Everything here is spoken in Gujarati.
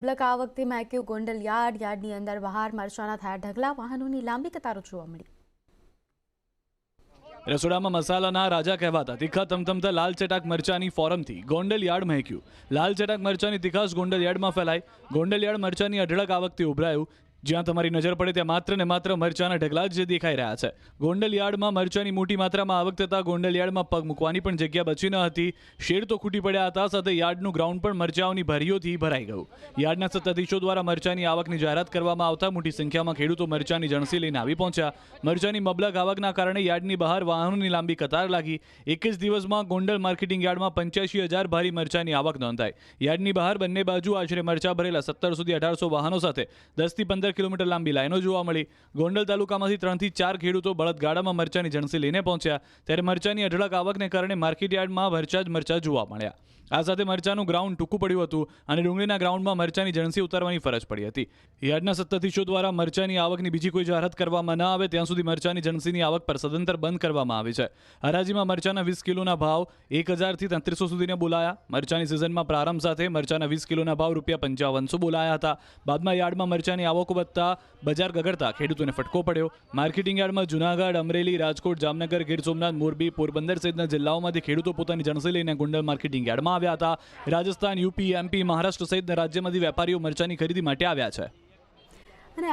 બ્લક આ વખતે મેક્યુ ગોંડલ યાર્ડની અંદર બહાર મરચાના થયા ઢગલા, વાહનોની લાંબી કતારો જોવા મળી। રસોડામાં મસાલાના રાજા કહેવાતા તીખા તમતમતા લાલ ચટાક મરચાની ફોરમથી ગોંડલ યાર્ડ મહેક્યું। લાલ ચટાક મરચાની તીખાશ ગોંડલ યાર્ડમાં ફેલાઈ। ગોંડલ યાર્ડ મરચાની અઢળક આ વખતે ઉભરાયું। જ્યાં તમારી નજર પડે ત્યાં માત્ર ને માત્ર મરચાના ઢગલા જ દેખાઈ રહ્યા છે। ગોંડલ યાર્ડમાં મરચાની મોટી માત્રામાં આવક થતાં ગોંડલ યાર્ડમાં પગ મૂકવાની પણ જગ્યા બચી ન હતી। શેડ તો ખૂટી પડ્યા હતા, સાથે યાર્ડનું ગ્રાઉન્ડ પણ મરચાઓની ભરીઓથી ભરાઈ ગયું। યાર્ડના સત્તાધીશો દ્વારા મરચાની આવકની જાહેરાત કરવામાં આવતા મોટી સંખ્યામાં ખેડૂતો મરચાની જણસી લઈને આવી પહોંચ્યા। મરચાની મબલક આવકના કારણે યાર્ડની બહાર વાહનોની લાંબી કતાર લાગી। એક જ દિવસમાં ગોંડલ માર્કેટિંગ યાર્ડમાં 85,000 ભારી મરચાની આવક નોંધાઈ। યાર્ડની બહાર બંને બાજુ આશરે મરચા ભરેલા 17 સુધી 1800 વાહનો સાથે 10 થી 15 કિલોમીટર લાંબી લાઈનો જોવા મળી। ગોંડલ તાલુકામાંથી 3 થી 4 ખેડૂતો બળદગાડામાં મરચાની જણસી લઈને પહોંચ્યા। ત્યારે મરચાની અઢળક આવકને કારણે માર્કેટ યાર્ડમાં મરચા જ મરચા જોવા મળ્યા। આ સાથે મરચાનું ગ્રાઉન્ડ ટૂંકું પડ્યું હતું અને ડુંગળીના ગ્રાઉન્ડમાં મરચાની જણસી ઉતારવાની ફરજ પડી હતી। યાર્ડના સત્તાધીશો દ્વારા મરચાની આવકની બીજી કોઈ જાહેરાત કરવામાં ન આવે ત્યાં સુધી મરચાની જણસીની આવક પર સદંતર બંધ કરવામાં આવી છે। હરાજીમાં મરચાના 20 કિલોના ભાવ 1000 થી 3300 સુધીને બોલાયા। મરચાની સિઝનમાં પ્રારંભ સાથે મરચાના 20 કિલોના ભાવ ₹5500 બોલાયા હતા। બાદમાં યાર્ડમાં મરચાની આવકો વધતા બજાર ગગડતા ખેડૂતોને ફટકો પડ્યો। માર્કેટિંગ યાર્ડમાં જૂનાગઢ, અમરેલી, રાજકોટ, જામનગર, ગીર સોમનાથ, મોરબી, પોરબંદર સહિતના જિલ્લાઓમાંથી ખેડૂતો પોતાની જણસી લઈને ગોંડલ માર્કેટિંગ યાર્ડમાં આવ્યા હતા। રાજસ્થાન, યુપી, એમપી, મહારાષ્ટ્ર સહિતના રાજ્યમાંથી વેપારીઓ મરચાની ખરીદી માટે આવ્યા છે।